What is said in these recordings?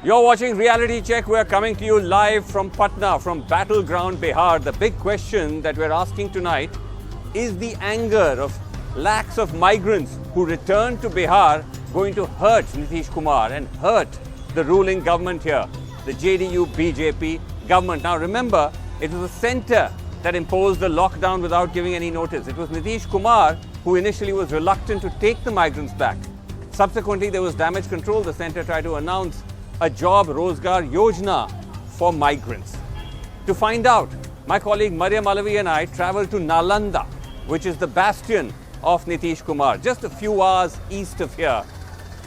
You're watching Reality Check. We're coming to you live from Patna, from battleground Bihar. The big question that we're asking tonight is the anger of lakhs of migrants who returned to Bihar going to hurt Nitish Kumar and hurt the ruling government here, the JDU BJP government. Now remember, it was the centre that imposed the lockdown without giving any notice. It was Nitish Kumar who initially was reluctant to take the migrants back. Subsequently, there was damage control. The centre tried to announce a job Rozgar Yojana for migrants. To find out, my colleague Mariam Alavi and I travelled to Nalanda, which is the bastion of Nitish Kumar, just a few hours east of here,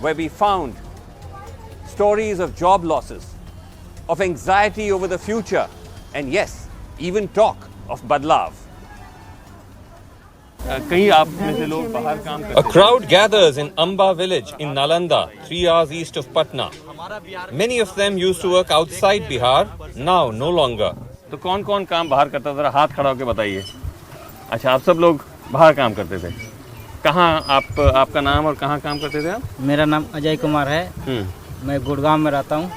where we found stories of job losses, of anxiety over the future, and yes, even talk of badlav. A crowd gathers in Amba village in Nalanda, 3 hours east of Patna. Many of them used to work outside Bihar, now no longer. तो कौन-कौन काम बाहर करता था? जरा हाथ खड़ा होकर बताइए. अच्छा, आप सब लोग बाहर काम करते थे. कहाँ आपका नाम और कहाँ काम करते थे आप? मेरा नाम अजय कुमार है. मैं गुड़गांव में रहता हूँ.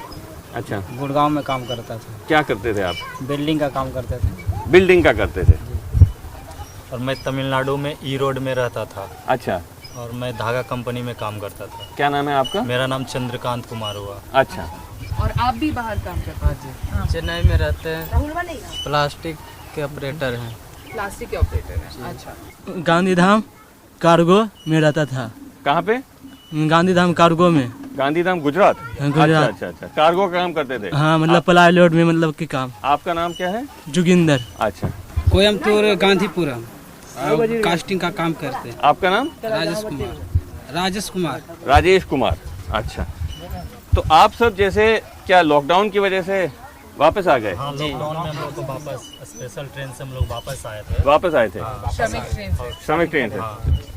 अच्छा, गुड़गांव में काम करता था. क्या करते थे आप? बिल्डिंग का काम करते थे. बिल्डिंग का करते थे. और मैं तमिलनाडु में ई रोड में रहता था. अच्छा. और मैं धागा कंपनी में काम करता था. क्या नाम है आपका? मेरा नाम चंद्रकांत कुमार हुआ. अच्छा. और आप भी बाहर काम करते हैं? चेन्नई में रहते हैं. प्लास्टिक के ऑपरेटर हैं. प्लास्टिक के ऑपरेटर हैं. अच्छा. गांधीधाम कार्गो में रहता था. कहाँ पे? गांधीधाम कार्गो में. गांधीधाम गुजरात. गुजरात. अच्छा. कार्गो का काम करते थे. हाँ, मतलब प्लाई लोड में मतलब के काम. आपका नाम क्या है? जोगिंदर. अच्छा. कोयम्बटूर गांधीपुरम कास्टिंग का काम करते हैं. आपका नाम? राजेश कुमार. अच्छा. तो आप सब जैसे क्या लॉकडाउन की वजह से वापस आ गए? हाँ, लॉकडाउन में हम लोग को वापस स्पेशल ट्रेन से हम लोग वापस आए थे. श्रमिक ट्रेन से.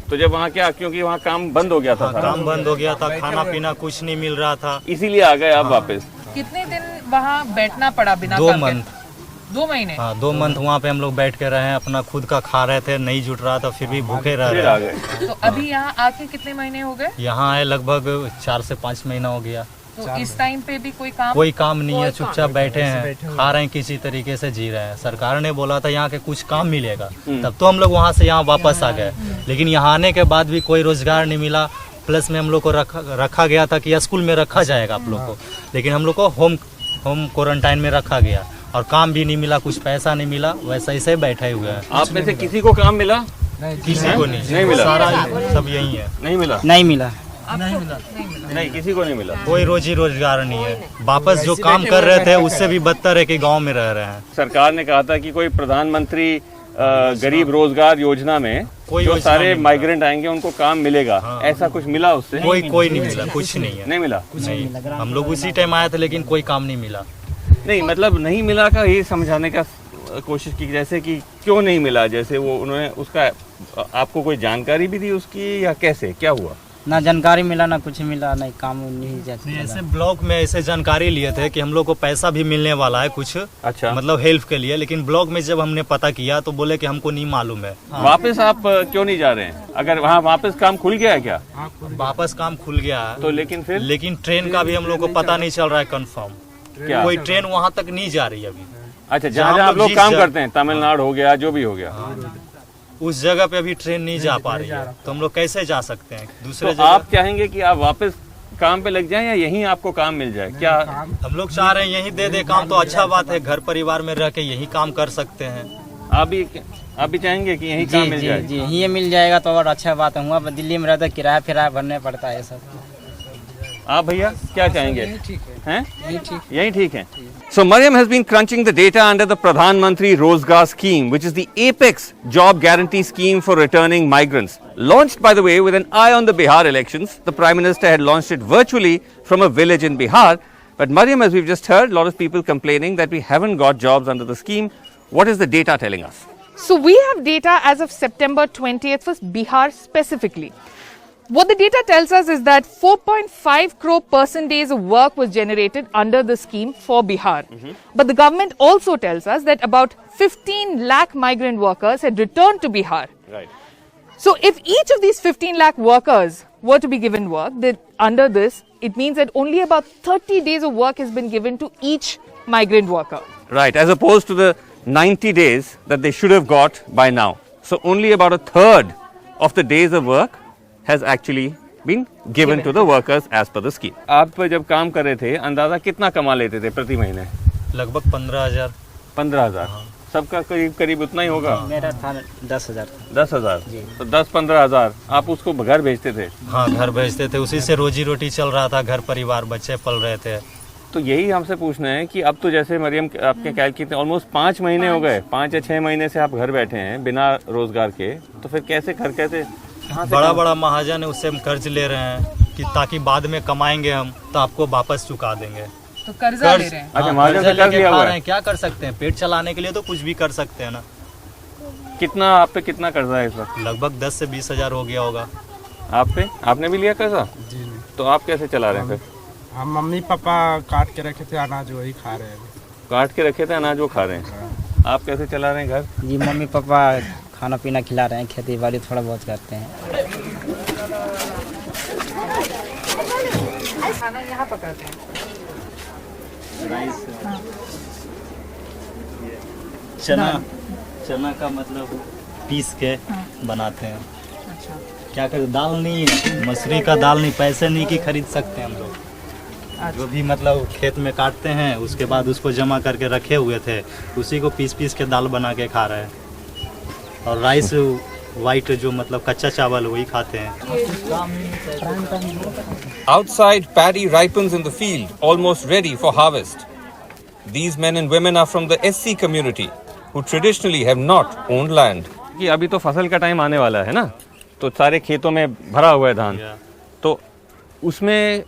तो जब वहाँ क्या, क्योंकि वहाँ काम बंद हो गया था. काम बंद हो गया था, खाना पीना कुछ नहीं मिल रहा था, इसीलिए आ गए आप वापस. कितने दिन वहाँ बैठना पड़ा बिना? 2 मंथ. 2 महीने. हाँ, 2 मंथ वहाँ पे हम लोग बैठ के रहे हैं. अपना खुद का खा रहे थे, नहीं जुट रहा था, फिर भी भूखे रह रहे हैं. तो अभी यहाँ आके कितने महीने हो गए? यहाँ आए लगभग 4 से 5 महीना हो गया. तो इस टाइम पे भी कोई काम नहीं है. चुपचाप बैठे हैं, खा रहे हैं, किसी तरीके से जी रहे हैं. सरकार ने बोला था यहाँ के कुछ काम मिलेगा, तब तो हम लोग वहाँ से यहाँ वापस आ गए. लेकिन यहाँ आने के बाद भी कोई रोजगार नहीं मिला. प्लस में हम लोग को रखा गया था कि स्कूल में रखा जाएगा आप लोग को, लेकिन हम लोग को होम क्वारंटाइन में रखा गया और काम भी नहीं मिला, कुछ पैसा नहीं मिला. वैसा ऐसे बैठे हुए हैं. आप में से किसी को काम मिला? किसी को नहीं मिला. सारा सब यही है. नहीं मिला. नहीं, किसी को नहीं मिला. कोई रोजी रोजगार नहीं है. वापस जो काम कर रहे थे उससे भी बदतर है कि गांव में रह रहे हैं. सरकार ने कहा था कि कोई प्रधानमंत्री गरीब रोजगार योजना में जो सारे माइग्रेंट आएंगे उनको काम मिलेगा. हाँ. ऐसा कुछ मिला उससे? कोई नहीं मिला. कुछ नहीं है. नहीं मिला. नहीं. हम लोग उसी टाइम आए थे, लेकिन कोई काम नहीं मिला. नहीं, मतलब नहीं मिला का ये समझाने का कोशिश की, जैसे कि क्यों नहीं मिला. जैसे वो उन्होंने उसका आपको कोई जानकारी भी दी उसकी, या कैसे क्या हुआ? ना जानकारी मिला, ना कुछ मिला, नहीं काम नहीं जाता. ऐसे ब्लॉक में ऐसे जानकारी लिए थे कि हम लोग को पैसा भी मिलने वाला है कुछ. अच्छा. मतलब हेल्प के लिए. लेकिन ब्लॉक में जब हमने पता किया तो बोले कि हमको नहीं मालूम है. हाँ. वापस आप क्यों नहीं जा रहे हैं? अगर वहाँ वापस काम खुल गया है क्या? वापस काम खुल गया है, तो लेकिन ट्रेन का भी हम लोग को पता नहीं चल रहा है कंफर्म. कोई ट्रेन वहाँ तक नहीं जा रही अभी. अच्छा, जहाँ आप लोग काम करते हैं, तमिलनाडु हो गया, जो भी हो गया, उस जगह पे अभी ट्रेन नहीं जा पा रही है. तो हम लोग कैसे जा सकते हैं दूसरे जगह? आप चाहेंगे कि आप वापस काम पे लग जाएं या यहीं आपको काम मिल जाए? क्या हम लोग चाह रहे हैं यहीं दे काम तो अच्छा बात है. घर परिवार में रह के यहीं काम कर सकते हैं. आप भी चाहेंगे कि यहीं काम मिल जाए? जी, यहीं मिल जाएगा तो और अच्छा बात है. वहाँ दिल्ली में रहता किराया भरने पड़ता है सब. आप भैया क्या चाहेंगे? यही ठीक है. So Mariam has been crunching the data under the Pradhan Mantri Rozgar scheme, which is the apex job guarantee scheme for returning migrants. Launched, by the way, with an eye on the Bihar elections. The Prime Minister had launched it virtually from a village in Bihar. But Mariam, as we've just heard, a lot of people complaining that we haven't got jobs under the scheme. What is the data telling us? So we have data as of September 20th for Bihar specifically. What the data tells us is that 4.5 crore person days of work was generated under the scheme for Bihar. But the government also tells us that about 15 lakh migrant workers had returned to Bihar. Right. So if each of these 15 lakh workers were to be given work, under this, it means that only about 30 days of work has been given to each migrant worker. Right, as opposed to the 90 days that they should have got by now. So only about a third of the days of work has actually been given to the workers as per the scheme. आप जब काम कर रहे थे अंदाजा कितना कमा लेते थे प्रति महीने? लगभग 15,000। 15,000। सबका करीब करीब उतना ही होगा। मेरा था 10,000। 10,000। तो 10-15,000 आप उसको घर भेजते थे? हाँ, घर भेजते थे, उसी से रोजी रोटी चल रहा था, घर परिवार बच्चे पल रहे थे। तो यही हमसे पूछना है कि अब तो जैसे मरियम आपके ख्याल कितने ऑलमोस्ट 5 महीने हो गए, 5 या 6 महीने से आप घर बैठे हैं बिना रोजगार के, तो फिर कैसे घर कैसे? बड़ा बड़ा महाजन है, उससे हम कर्ज ले रहे हैं कि ताकि बाद में कमाएंगे हम तो आपको वापस चुका देंगे। तो कर्जा ले रहे हैं। अच्छा, महाजन से कर्ज लिया हुआ है। क्या कर सकते हैं, पेट चलाने के लिए तो कुछ भी कर सकते हैं ना। कितना आप पे कितना कर्जा है इस वक्त? लगभग 10 से 20 हजार हो गया होगा। आप पे? आपने भी लिया कर्जा? जी। तो आप कैसे चला रहे हैं फिर? हम मम्मी पापा काट के रखे थे अनाज, वही खा रहे हैं। काट के रखे थे अनाज, वो खा रहे हैं। आप कैसे चला रहे हैं घर? जी, मम्मी पापा खाना पीना खिला रहे हैं, खेती बाड़ी थोड़ा बहुत करते हैं। खाना यहाँ पकाते हैं। चना का मतलब पीस के बनाते हैं। अच्छा, क्या कर, दाल नहीं है, मसूरी का दाल नहीं, पैसे नहीं कि खरीद सकते हैं हम लोग। जो भी मतलब खेत में काटते हैं उसके बाद उसको जमा करके रखे हुए थे, उसी को पीस पीस के दाल बना के खा रहे हैं। और राइस वाइट जो मतलब कच्चा चावल वही खाते हैं। Outside, paddy ripens in the field, almost ready for harvest. These men and women are from the SC community, who traditionally have not owned land. कि अभी तो फसल का टाइम आने वाला है ना, तो सारे खेतों में भरा हुआ है धान, तो उसमें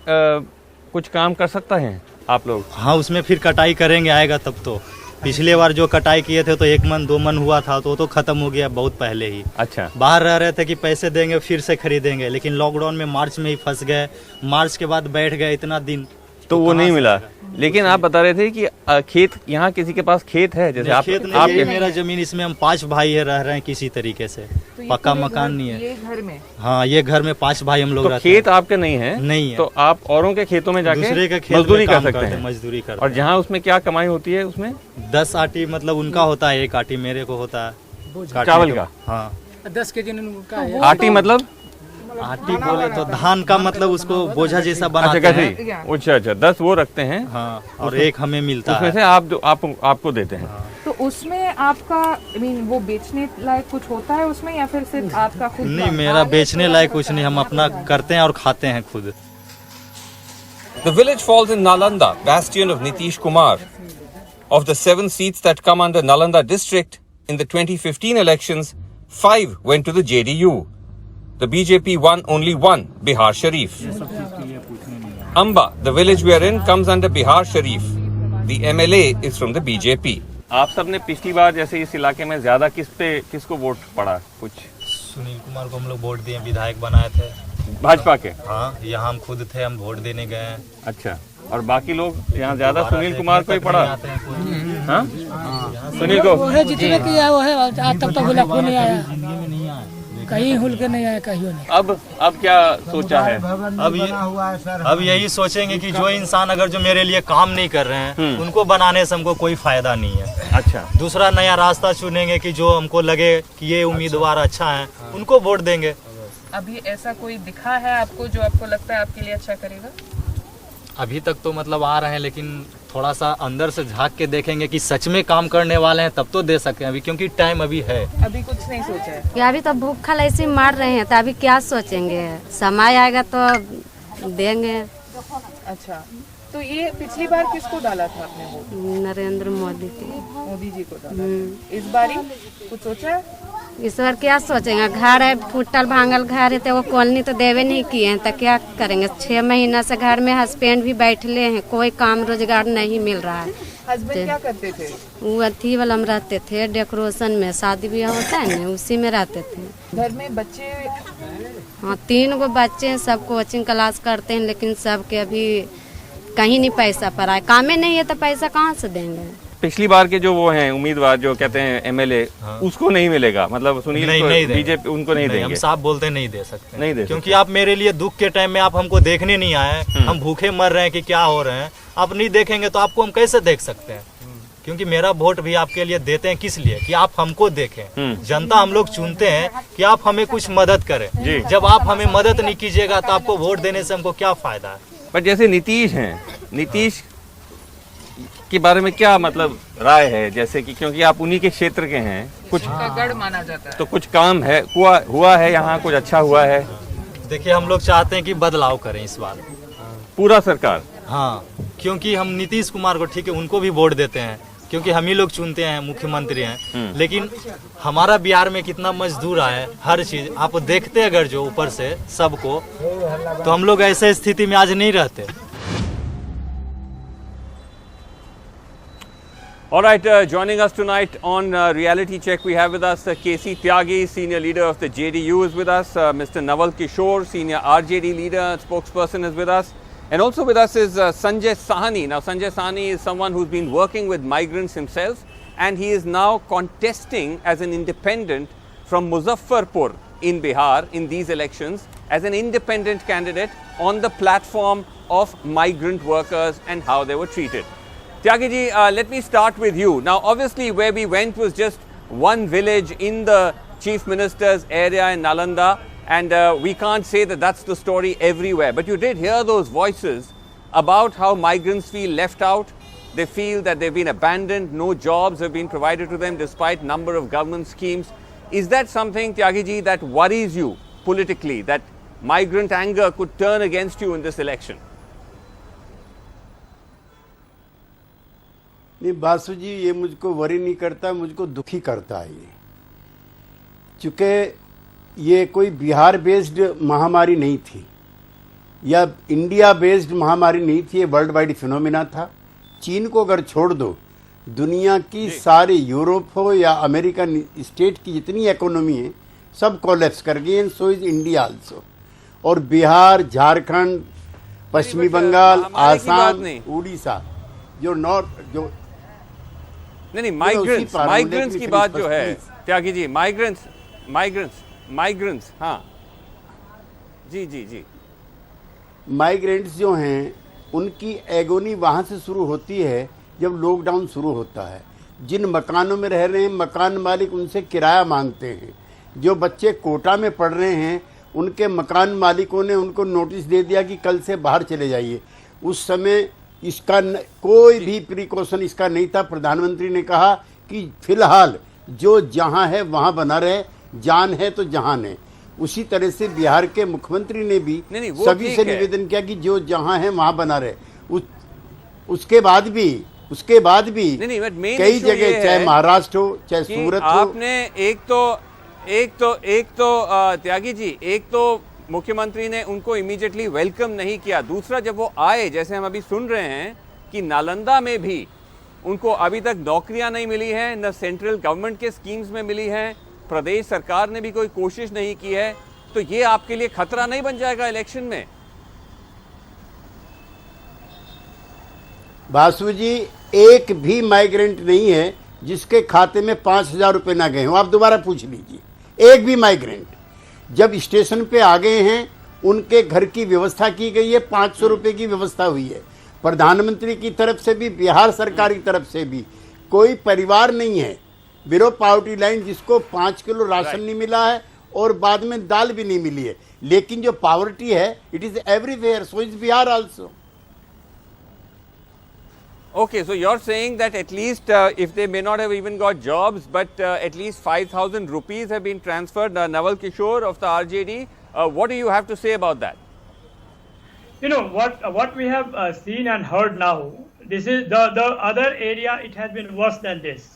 कुछ काम कर सकता है आप लोग? हाँ, उसमें फिर कटाई करेंगे, आएगा तब तो। पिछले बार जो कटाई किए थे तो 1 मन 2 मन हुआ था, तो खत्म हो गया बहुत पहले ही। अच्छा, बाहर रह रहे थे कि पैसे देंगे फिर से खरीदेंगे, लेकिन लॉकडाउन में मार्च में ही फंस गए। मार्च के बाद बैठ गए इतना दिन, तो वो नहीं मिला। लेकिन आप बता रहे थे कि खेत, यहाँ किसी के पास खेत है? जैसे आप, खेत नहीं, ये मेरा जमीन, इसमें हम 5 भाई है, रह रहे हैं किसी तरीके से। तो पक्का मकान नहीं है ये घर में। हाँ, ये घर में 5 भाई हम लोग तो रहते हैं। खेत आपके नहीं है? नहीं है। तो आप औरों के खेतों में जाके दूसरे के खेत मजदूरी में कर काम सकते करते हैं? मजदूरी करते और हैं। जहाँ उसमें क्या कमाई होती है उसमें? 10 आटी मतलब उनका होता है, 1 आटी मेरे को होता है काटने चावल के। का? हाँ, 10 केजी आटी मतलब? आटी बोले तो धान का मतलब उसको बोझा जैसा बनाते अच्छा, हैं। कैसे? अच्छा, 10 वो रखते हैं। हाँ, और 1 हमें मिलता उसमें है। से आपको देते हैं। तो उसमें आपका वो बेचने लायक कुछ होता है उसमें, या फिर सिर्फ आपका खुद? नहीं, मेरा बेचने लायक कुछ नहीं, हम अपना करते हैं और खाते हैं खुद। The village falls in Nalanda, bastion of Nitish Kumar. Of the 7 seats that come under Nalanda district in the 2015 elections, 5 went to the JDU. The BJP won only 1, Bihar Sharif. Amba, the village we are in, comes under Bihar Sharif. The MLA is from the BJP. आप सबने पिछली बार जैसे इस इलाके में ज्यादा किसको vote पड़ा? कुछ सुनील कुमार को हम लोग वोट दिए, विधायक बनाए थे भाजपा के? हाँ, यहाँ हम खुद थे, हम वोट देने गए हैं। अच्छा, और बाकी लोग यहाँ ज्यादा सुनील कुमार को ही पड़ा? हाँ, सुनील को जितने किया वो है, आज तक तो गुलाब को नहीं आया, कहीं हुल के नहीं आया, कहीं नहीं। अब क्या सोचा है? अब यही सोचेंगे कि जो इंसान अगर जो मेरे लिए काम नहीं कर रहे हैं उनको बनाने से हमको कोई फायदा नहीं है। अच्छा, दूसरा नया रास्ता चुनेंगे कि जो हमको लगे कि ये उम्मीदवार अच्छा है, उनको वोट देंगे। अभी ऐसा कोई दिखा है आपको जो आपको लगता है आपके लिए अच्छा करेगा? अभी तक तो मतलब आ रहे हैं, लेकिन थोड़ा सा अंदर से झांक के देखेंगे कि सच में काम करने वाले हैं तब तो दे सकें, अभी क्योंकि टाइम अभी है। अभी कुछ नहीं सोचा है? या अभी तो भूखल ऐसे मार रहे हैं, तो अभी क्या सोचेंगे, समय आएगा तो देंगे। अच्छा, तो ये पिछली बार किसको डाला था आपने वोट? नरेंद्र मोदी के। मोदी जी को डाला। इस बारी कुछ सोचा है? इस बार क्या सोचेंगे, घर है, फूटल भांगल घर है, तो वो कॉलोनी तो देवे नहीं किए हैं, तो क्या करेंगे। 6 महीना से घर में हस्बैंड भी बैठले हैं, कोई काम रोजगार नहीं मिल रहा है। हस्बैंड क्या करते थे? वो अथी वाला में रहते थे, डेकोरेशन में, शादी ब्याह होता है ना, उसी में रहते थे। घर में बच्चे? हाँ, 3 गो बच्चे हैं, सब कोचिंग क्लास करते हैं, लेकिन सबके अभी कहीं नहीं पैसा पड़ा है। कामे नहीं है तो पैसा कहाँ से देंगे। पिछली बार के जो वो हैं उम्मीदवार जो कहते हैं एमएलए, उसको नहीं मिलेगा, मतलब सुनील नहीं बीजेपी उनको नहीं देंगे। हम साफ बोलते नहीं दे सकते, नहीं दे क्योंकि आप मेरे लिए दुख के टाइम में आप हमको देखने नहीं आए, हम भूखे मर रहे हैं कि क्या हो रहे हैं, आप नहीं देखेंगे तो आपको हम कैसे देख सकते हैं? क्योंकि मेरा वोट भी आपके लिए देते हैं किस लिए, कि आप हमको देखें। जनता हम लोग चुनते हैं कि आप हमें कुछ मदद करें। जब आप हमें मदद नहीं कीजिएगा तो आपको वोट देने से हमको क्या फायदा है? पर जैसे नीतीश हैं, नीतीश के बारे में क्या मतलब राय है? जैसे कि क्योंकि आप उन्हीं के क्षेत्र के हैं, कुछ गढ़ माना जाता है, तो कुछ काम है हुआ है यहाँ, कुछ अच्छा हुआ है? देखिए, हम लोग चाहते हैं कि बदलाव करें इस बार पूरा सरकार। हाँ, क्योंकि हम नीतीश कुमार को, ठीक है, उनको भी वोट देते हैं क्योंकि हम ही लोग चुनते हैं, मुख्यमंत्री हैं, लेकिन हमारा बिहार में कितना मजदूर आए, हर चीज आप देखते अगर जो ऊपर से सबको, तो हम लोग ऐसे स्थिति में आज नहीं रहते। All right, joining us tonight on Reality Check, we have with us KC Tyagi, senior leader of the JDU is with us. Mr. Naval Kishore, senior RJD leader, spokesperson is with us. And also with us is Sanjay Sahni. Now, Sanjay Sahni is someone who's been working with migrants himself, and he is now contesting as an independent from Muzaffarpur in Bihar in these elections as an independent candidate on the platform of migrant workers and how they were treated. Tyagi ji, let me start with you. Now, obviously, where we went was just one village in the Chief Minister's area in Nalanda, and we can't say that that's the story everywhere. But you did hear those voices about how migrants feel left out. They feel that they've been abandoned, no jobs have been provided to them despite number of government schemes. Is that something, Tyagi ji, that worries you politically, that migrant anger could turn against you in this election? नहीं बासु जी, ये मुझको worry नहीं करता, मुझको दुखी करता है ये, चूँकि ये कोई बिहार बेस्ड महामारी नहीं थी या इंडिया बेस्ड महामारी नहीं थी, ये वर्ल्ड वाइड फिनोमिना था। चीन को अगर छोड़ दो, दुनिया की सारी यूरोप हो या अमेरिकन स्टेट की जितनी इकोनॉमी है सब कोलैप्स कर गई, and so is India also. और बिहार, झारखंड, पश्चिमी बंगाल, आसाम, उड़ीसा, जो नॉर्थ, जो नहीं माइग्रेंट्स की बात जो है त्यागी जी, माइग्रेंट्स हाँ जी जी जी, माइग्रेंट्स जो हैं उनकी एगोनी वहाँ से शुरू होती है जब लॉकडाउन शुरू होता है। जिन मकानों में रह रहे हैं, मकान मालिक उनसे किराया मांगते हैं। जो बच्चे कोटा में पढ़ रहे हैं, उनके मकान मालिकों ने उनको नोटिस दे दिया कि कल से बाहर चले जाइए। उस समय इसका कोई भी प्रिकॉशन इसका नहीं था। प्रधानमंत्री ने कहा कि फिलहाल जो जहां है वहां बना रहे, जान है तो जहान है। उसी तरह से बिहार के मुख्यमंत्री ने भी सभी से निवेदन किया कि जो जहां है वहां बना रहे। उसके बाद भी कई जगह, चाहे महाराष्ट्र हो चाहे सूरत हो, आपने एक तो त्यागी जी, एक तो मुख्यमंत्री ने उनको इमीडिएटली वेलकम नहीं किया। दूसरा, जब वो आए, जैसे हम अभी सुन रहे हैं कि नालंदा में भी उनको अभी तक नौकरियां नहीं मिली हैं, न सेंट्रल गवर्नमेंट के स्कीम्स में मिली हैं, प्रदेश सरकार ने भी कोई कोशिश नहीं की है, तो ये आपके लिए खतरा नहीं बन जाएगा इलेक्शन में? बासु जी, एक भी माइग्रेंट नहीं है जिसके खाते में 5,000 रुपए ना गए हो। आप दोबारा पूछ लीजिए, एक भी माइग्रेंट जब स्टेशन पे आ गए हैं उनके घर की व्यवस्था की गई है, 500 रुपए की व्यवस्था हुई है। प्रधानमंत्री की तरफ से भी, बिहार सरकार की तरफ से भी कोई परिवार नहीं है बिलो पॉवर्टी लाइन जिसको 5 किलो राशन नहीं मिला है और बाद में दाल भी नहीं मिली है। लेकिन जो पॉवर्टी है, it is everywhere, so is Bihar also. Okay, so you're saying that at least if they may not have even got jobs, but at least 5,000 rupees have been transferred. Naval Kishore of the RJD, what do you have to say about that? You know, what we have seen and heard now, this is the other area, it has been worse than this.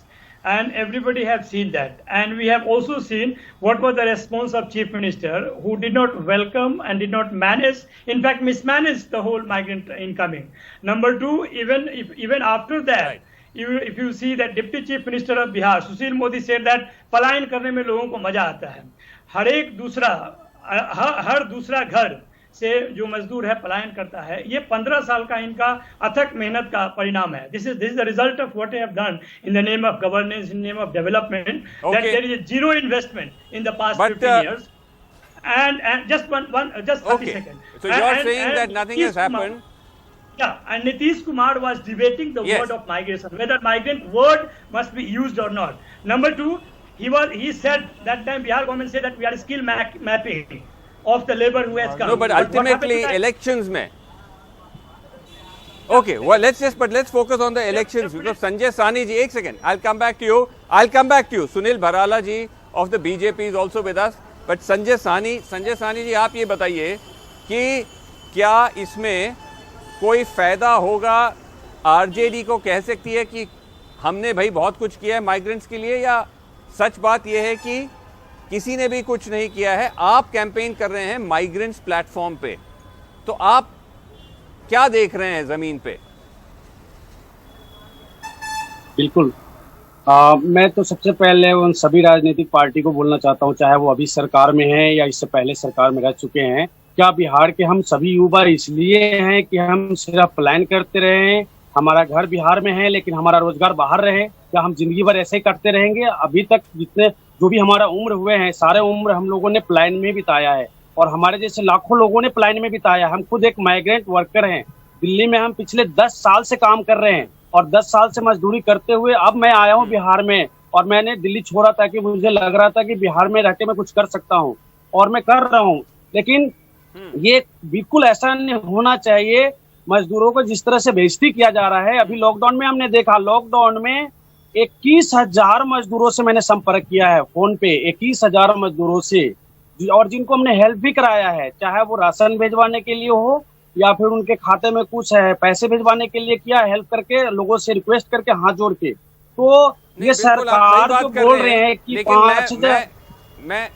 And everybody have seen that. And we have also seen what was the response of Chief Minister, who did not welcome and did not manage, in fact mismanaged the whole migrant incoming. Number two, even after that, if you see that Deputy Chief Minister of Bihar, Sushil Modi, said that पलायन करने में लोगों को मजा आता है। हर दूसरा घर से जो मजदूर है पलायन करता है, ये 15 साल का इनका अथक मेहनत का परिणाम है. This is the result of what they have done in the name of governance, in the name of development. That there is a zero investment in the past 15 years. And just 30 seconds. So you are saying that nothing has happened. Yeah, and Nitish Kumar was debating the word of migration, whether migrant word must be used or not. Number two, he said that time Bihar government said that we are skill mapping of the labor who has come. No, but ultimately elections mein. Okay, well let's focus on the elections because Sanjay Sahni ji, एक second, I'll come back to you. Sunil Bharala ji of the BJP is also with us. But Sanjay Sahni जी आप ये बताइए कि क्या इसमें कोई फायदा होगा, आरजेडी को कह सकती है कि हमने भाई बहुत कुछ किया है माइग्रेंट्स के लिए, या सच बात यह है कि किसी ने भी कुछ नहीं किया है? आप कैंपेन कर रहे हैं माइग्रेंट्स प्लेटफॉर्म पे, तो आप क्या देख रहे हैं जमीन पे? बिल्कुल, मैं तो सबसे पहले उन सभी राजनीतिक पार्टी को बोलना चाहता हूं, चाहे वो अभी सरकार में है या इससे पहले सरकार में रह चुके हैं, क्या बिहार के हम सभी युवा इसलिए हैं कि हम सिर्फ प्लान करते रहे, हमारा घर बिहार में है लेकिन हमारा रोजगार बाहर रहे? क्या हम जिंदगी भर ऐसे ही करते रहेंगे? अभी तक जितने जो भी हमारा उम्र हुए हैं, सारे उम्र हम लोगों ने प्लान में बिताया है और हमारे जैसे लाखों लोगों ने प्लान में बिताया। हम खुद एक माइग्रेंट वर्कर हैं। दिल्ली में हम पिछले 10 साल से काम कर रहे हैं और 10 साल से मजदूरी करते हुए अब मैं आया हूँ बिहार में, और मैंने दिल्ली छोड़ा था कि मुझे लग रहा था कि बिहार में रह के मैं कुछ कर सकता हूँ और मैं कर रहा हूँ। लेकिन ये बिल्कुल ऐसा नहीं होना चाहिए। मजदूरों को जिस तरह से बेइज्जती किया जा रहा है, अभी लॉकडाउन में हमने देखा, लॉकडाउन में 21,000 मजदूरों से मैंने संपर्क किया है फोन पे, 21,000 मजदूरों से, और जिनको हमने हेल्प भी कराया है, चाहे वो राशन भिजवाने के लिए हो या फिर उनके खाते में कुछ है पैसे भिजवाने के लिए किया, हेल्प करके लोगों से रिक्वेस्ट करके हाथ जोड़ के। तो ये सरकार जो बोल रहे हैं कि 5,000, मैं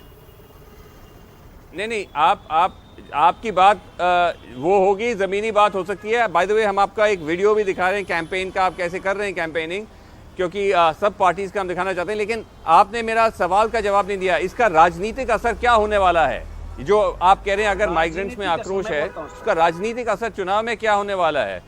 नहीं आपकी बात वो होगी, जमीनी बात हो सकती है। बाय द वे हम आपका एक वीडियो भी दिखा रहे हैं कैंपेन का, आप कैसे कर रहे हैं कैंपेनिंग, क्योंकि सब पार्टीज का हम दिखाना चाहते हैं। लेकिन आपने मेरा सवाल का जवाब नहीं दिया, इसका राजनीतिक असर क्या होने वाला है? जो आप कह रहे हैं अगर माइग्रेंट्स में आक्रोश है, उसका राजनीतिक असर चुनाव में क्या होने वाला है?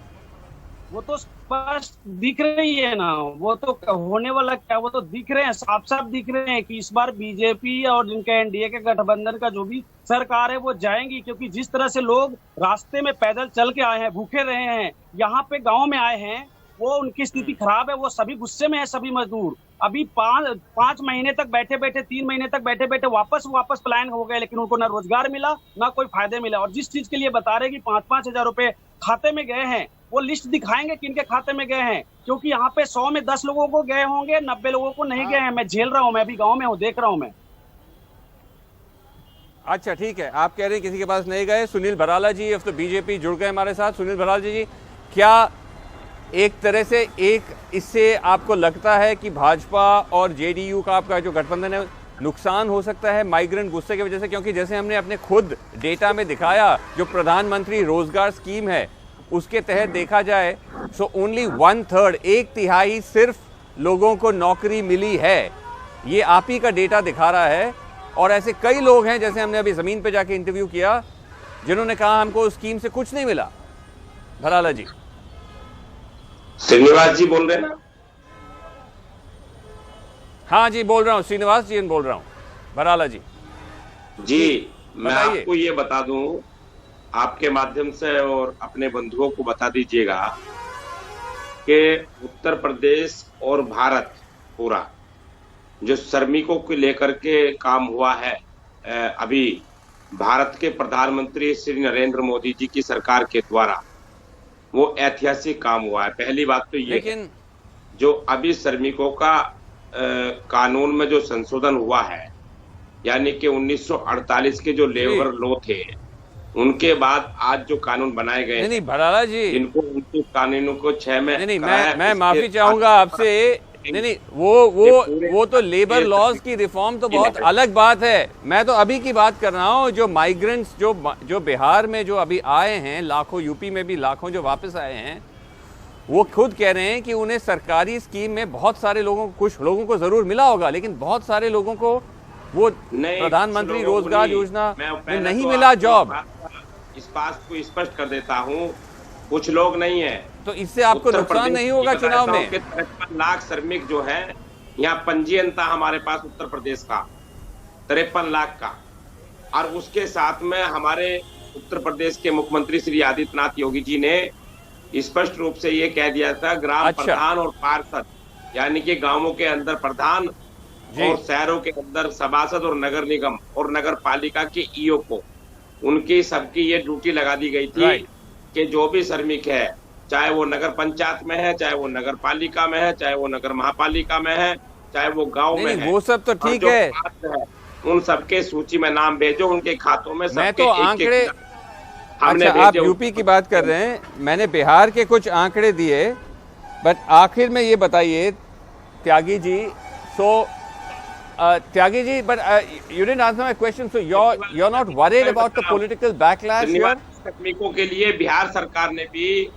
वो तो स्पष्ट दिख रही है ना, वो तो होने वाला क्या, वो तो दिख रहे हैं, साफ साफ दिख रहे हैं कि इस बार बीजेपी और जिनके एनडीए के गठबंधन का जो भी सरकार है वो जाएंगी, क्योंकि जिस तरह से लोग रास्ते में पैदल चल के आए हैं, भूखे रहे हैं, यहाँ पे गांव में आए हैं, वो उनकी स्थिति खराब है, वो सभी गुस्से में है सभी मजदूर। अभी 5 महीने तक बैठे 3 महीने तक बैठे वापस प्लान हो गए, लेकिन उनको ना रोजगार मिला ना कोई फायदे मिला। और जिस चीज के लिए बता रहे कि 5-5 हजार रुपए खाते में गए हैं, वो लिस्ट दिखाएंगे कि इनके खाते में गए हैं, क्योंकि यहाँ पे 100 में 10 लोगों को गए होंगे, 90 लोगों को नहीं गए हैं। मैं झेल रहा हूँ, मैं अभी गाँव में हूँ, देख रहा हूँ मैं। अच्छा ठीक है, आप कह रहे हैं किसी के पास नहीं गए। सुनील भराला जी ऑफ द बीजेपी जुड़ गए हमारे साथ। सुनील भराला जी, क्या एक तरह से इससे आपको लगता है कि भाजपा और जेडीयू का आपका जो गठबंधन है नुकसान हो सकता है माइग्रेंट गुस्से की वजह से? क्योंकि जैसे हमने अपने खुद डेटा में दिखाया, जो प्रधानमंत्री रोजगार स्कीम है उसके तहत देखा जाए सो ओनली 1/3, 1/3 सिर्फ लोगों को नौकरी मिली है। ये आप ही का डेटा दिखा रहा है। और ऐसे कई लोग हैं, जैसे हमने अभी जमीन पे जाके इंटरव्यू किया, जिन्होंने कहा हमको उस स्कीम से कुछ नहीं मिला। भराला जी, श्रीनिवास जी बोल रहे हैं ना? हाँ जी बोल रहा हूँ, श्रीनिवास जी बोल रहा हूँ। भराला जी मैं आपको ये बता दूं, आपके माध्यम से और अपने बंधुओं को बता दीजिएगा कि उत्तर प्रदेश और भारत पूरा जो श्रमिकों को लेकर के काम हुआ है, अभी भारत के प्रधानमंत्री श्री नरेंद्र मोदी जी की सरकार के द्वारा वो ऐतिहासिक काम हुआ है। पहली बात तो ये है, जो अभी श्रमिकों का कानून में जो संशोधन हुआ है, यानी कि 1948 के जो लेबर लॉ थे, उनके बाद आज जो कानून बनाए गए, नहीं भराला जी, इनको उनके कानूनों को 6 में नहीं मैं माफी चाहूंगा आपसे, नहीं वो तो लेबर लॉज की रिफॉर्म तो बहुत अलग बात है। मैं तो अभी की बात कर रहा हूँ, जो माइग्रेंट्स जो बिहार में जो अभी आए हैं, लाखों, यूपी में भी लाखों जो वापस आए हैं, वो खुद कह रहे हैं कि उन्हें सरकारी स्कीम में बहुत सारे लोगों को, कुछ लोगों को जरूर मिला होगा, लेकिन बहुत सारे लोगों को वो प्रधानमंत्री रोजगार योजना में नहीं मिला जॉब। इस बात को स्पष्ट कर देता हूँ, कुछ लोग नहीं है। तो इससे आपको नुकसान नहीं होगा चुनाव में? 53 लाख श्रमिक जो है यहाँ पंजीयन था हमारे पास उत्तर प्रदेश का 53 लाख का, और उसके साथ में हमारे उत्तर प्रदेश के मुख्यमंत्री श्री आदित्यनाथ योगी जी ने स्पष्ट रूप से ये कह दिया था, ग्राम प्रधान और पार्षद यानी कि गांवों के अंदर प्रधान और शहरों के अंदर सभासद और नगर निगम और नगर पालिका के ईओ को उनकी सबकी ये ड्यूटी लगा दी गई थी कि जो भी श्रमिक है, चाहे वो नगर पंचायत में है, चाहे वो नगर पालिका में है, चाहे वो नगर महापालिका में है, चाहे वो गांव में है, वो सब तो ठीक है, उन सबके सूची में नाम भेजो, उनके खातों में। मैं तो आंकड़े, अच्छा आप यूपी की बात कर रहे हैं, मैंने बिहार के कुछ आंकड़े दिए, बट आखिर में ये बताइए Tyagi ji, Tyagi ji, but you didn't answer my question. So you're not worried about the political backlash here? श्रमिकों के लिए बिहार सरकार ने भी,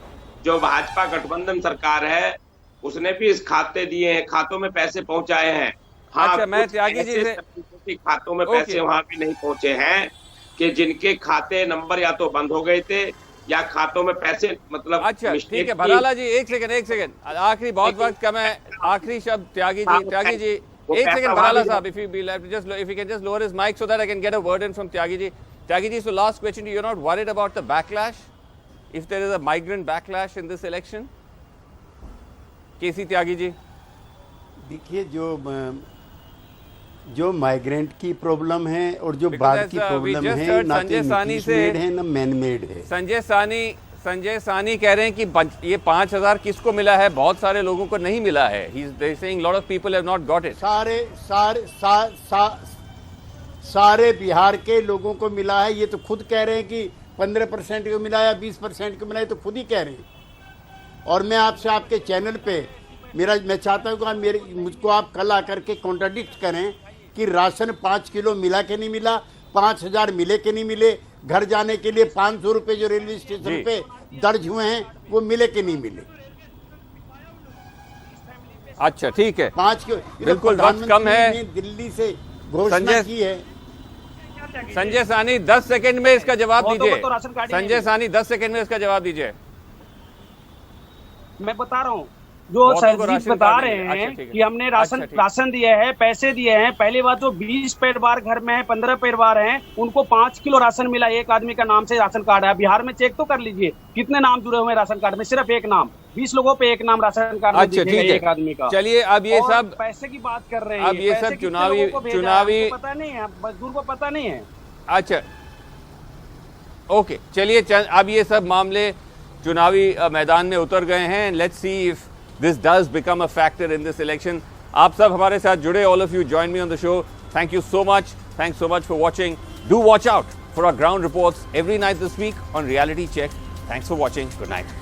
जो भाजपा गठबंधन सरकार है, उसने भी इस खाते दिए हैं, खातों में पैसे पहुंचाए हैं। हाँ, अच्छा, मैं त्यागी जी से खातों में पैसे वहां भी नहीं पहुंचे हैं कि जिनके खाते नंबर या तो बंद हो गए थे या खातों में पैसे मतलब। अच्छा ठीक है भराला जी, एक सेकंड, आखिरी, बहुत वक्त कम है, आखिरी शब्द त्यागी जी, एक सेकंड भराला साहब, if you can just lower his mic so that I can get a word in from Tyagi ji. Tyagi ji, so last question, you're not worried about the backlash, if there is a migrant backlash in this election? KC Tyagi ji, देखिए जो migrant की problem है और जो बाद की problem है, ना तो मेड है ना मैन मेड है। संजय सानी कह रहे हैं कि ये 5,000 किसको मिला है, बहुत सारे लोगों को नहीं मिला है। He is saying lot of people have not got it. सारे बिहार के लोगों को मिला है। ये तो खुद कह रहे हैं कि 15% को मिला या 20% को मिला है, तो खुद ही कह रहे हैं। और मैं आपसे आपके चैनल पे मैं चाहता हूँ कि मुझको आप कल आकर के कॉन्ट्राडिक्ट करें कि राशन 5 किलो मिला कि नहीं मिला, 5,000 मिले कि नहीं मिले, घर जाने के लिए 500 रुपए जो रेलवे स्टेशन पे दर्ज हुए हैं वो मिले कि नहीं मिले। अच्छा ठीक है, 5 किलो बिल्कुल वक्त कम है, दिल्ली से घोषणा की है। संजय सानी 10 सेकंड में इसका जवाब दीजिए। संजय सानी 10 सेकंड में इसका जवाब दीजिए। मैं बता रहा हूँ, जो सरजीत बता रहे हैं कि हमने राशन दिए हैं, पैसे दिए हैं। पहली बात, जो 20 परिवार घर में है, 15 परिवार हैं, उनको 5 किलो राशन मिला। एक आदमी का नाम से राशन कार्ड है। बिहार में चेक तो कर लीजिए कितने नाम जुड़े हुए हैं राशन कार्ड में, सिर्फ एक नाम, 20 लोगों पे एक नाम राशन कार्ड में दिखेगा एक आदमी का। चलिए अब ये सब पैसे की बात कर रहे हैं, अब ये सब चुनावी पता नहीं है, मजदूर को पता नहीं है। अच्छा ओके, चलिए अब ये सब मामले चुनावी मैदान में उतर गए हैं। Let's see if this does become a factor in this election. आप सब हमारे साथ जुड़े, all of you join me on the show. Thank you so much. Thanks so much for watching. Do watch out for our ground reports every night this week on Reality Check. Thanks for watching. Good night.